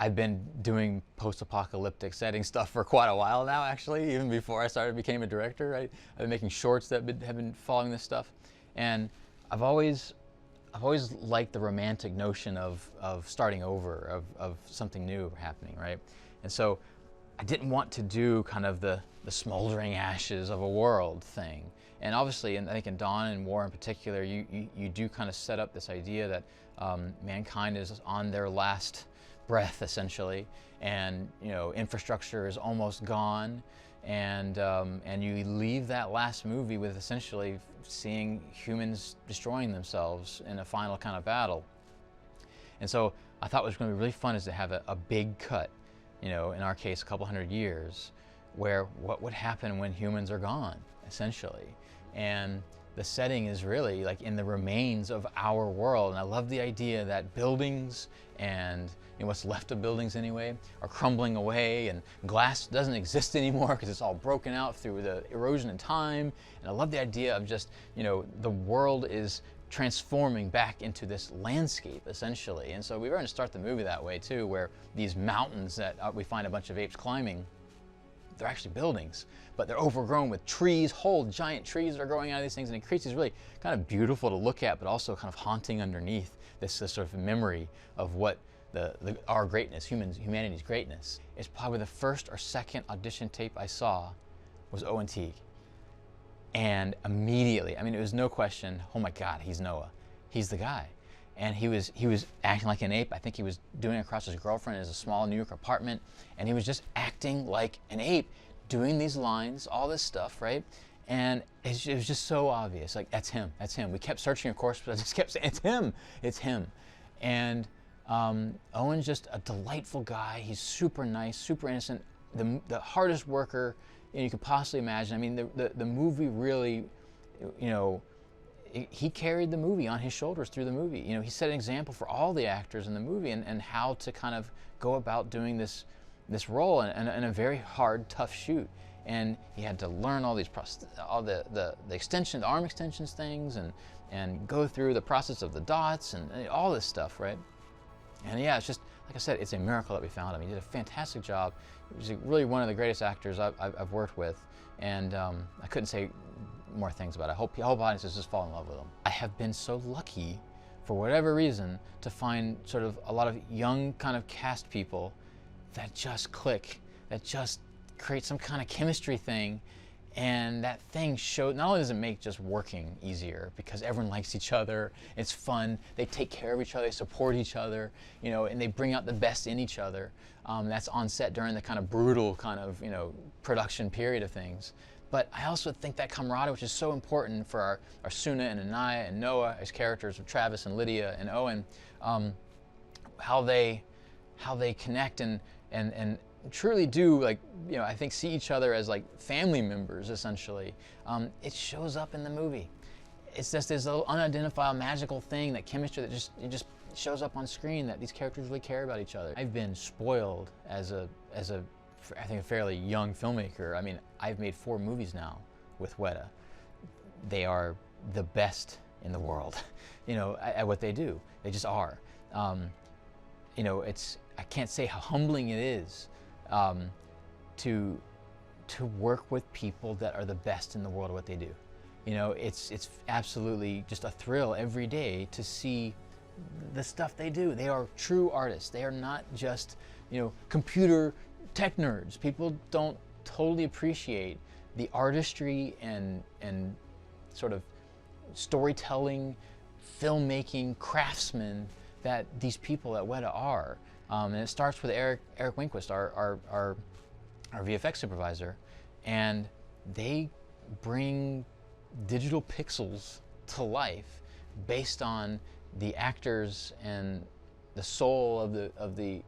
I've been doing post-apocalyptic setting stuff for quite a while now, actually, even before I became a director. I've been making shorts that have been following this stuff. And I've always liked the romantic notion of starting over, of something new happening, right? And so I didn't want to do kind of the smoldering ashes of a world thing. And obviously, and I think in Dawn and War in particular, you do kind of set up this idea that mankind is on their last breath, essentially, and infrastructure is almost gone, and you leave that last movie with essentially seeing humans destroying themselves in a final kind of battle. And so I thought what was going to be really fun is to have a big cut, in our case, a couple hundred years, where what would happen when humans are gone, essentially. And the setting is really like in the remains of our world. And I love the idea that buildings and what's left of buildings anyway are crumbling away, and glass doesn't exist anymore because it's all broken out through the erosion in time. And I love the idea of just, the world is transforming back into this landscape, essentially. And so we were going to start the movie that way too, where these mountains that we find a bunch of apes climbing, they're actually buildings, but they're overgrown with trees, whole giant trees that are growing out of these things, and it creates these really kind of beautiful to look at, but also kind of haunting underneath this sort of memory of what our greatness, humanity's greatness. It's probably the first or second audition tape I saw was Owen Teague. And immediately, I mean, it was no question, oh my God, he's Noah. He's the guy. And he was acting like an ape. I think he was doing it across his girlfriend in his small New York apartment. And he was just acting like an ape, doing these lines, all this stuff, right? And it was just so obvious, like, that's him, that's him. We kept searching, of course, but I just kept saying, it's him. And Owen's just a delightful guy. He's super nice, super innocent, the hardest worker you could possibly imagine. I mean, the movie really, he carried the movie on his shoulders through the movie. He set an example for all the actors in the movie and how to kind of go about doing this role in a very hard, tough shoot. And he had to learn all these all the extension, the arm extensions things, and go through the process of the dots and all this stuff, right? And yeah, it's just, like I said, it's a miracle that we found him. He did a fantastic job. He was really one of the greatest actors I've worked with. And I couldn't say more things about it. I hope audiences just fall in love with him. I have been so lucky, for whatever reason, to find sort of a lot of young kind of cast people that just click, that just create some kind of chemistry thing. And that thing not only does it make just working easier, because everyone likes each other, it's fun, they take care of each other, they support each other, and they bring out the best in each other. That's on set during the kind of brutal kind of, production period of things. But I also think that camaraderie, which is so important for our Suna and Anaya and Noah as characters of Travis and Lydia and Owen, how they connect and truly do, like, I think see each other as like family members, essentially. It shows up in the movie. It's just this little unidentifiable magical thing, that chemistry that just shows up on screen, that these characters really care about each other. I've been spoiled as a I think a fairly young filmmaker. I mean, I've made 4 movies now with Weta. They are the best in the world, at what they do. They just are. I can't say how humbling it is to work with people that are the best in the world at what they do. It's absolutely just a thrill every day to see the stuff they do. They are true artists. They are not just, computer tech nerds. People don't totally appreciate the artistry and sort of storytelling, filmmaking, craftsmen that these people at Weta are. And it starts with Eric Winquist, our VFX supervisor, and they bring digital pixels to life based on the actors and the soul of the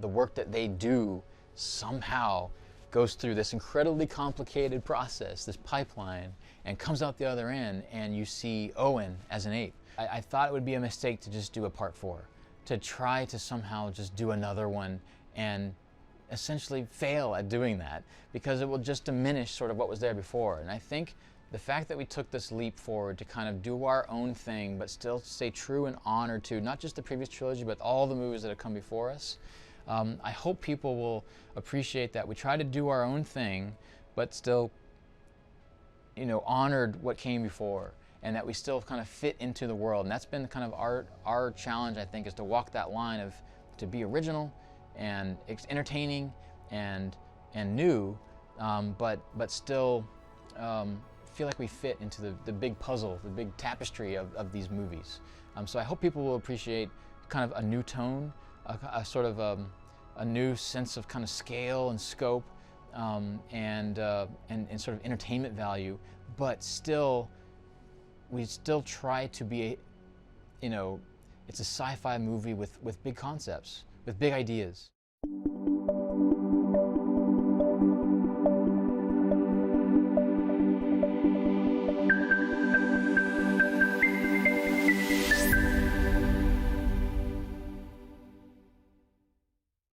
work that they do. Somehow goes through this incredibly complicated process, this pipeline, and comes out the other end, and you see Owen as an ape. I thought it would be a mistake to just do a part 4, to try to somehow just do another one and essentially fail at doing that, because it will just diminish sort of what was there before. And I think the fact that we took this leap forward to kind of do our own thing, but still stay true and honored to not just the previous trilogy, but all the movies that have come before us, I hope people will appreciate that we try to do our own thing, but still, honored what came before, and that we still kind of fit into the world. And that's been kind of our challenge, I think, is to walk that line of to be original and entertaining and new, but still feel like we fit into the big puzzle, the big tapestry of these movies. So I hope people will appreciate kind of a new tone, a sort of a new sense of kind of scale and scope, and sort of entertainment value, but still, we still try to be, it's a sci-fi movie with big concepts, with big ideas.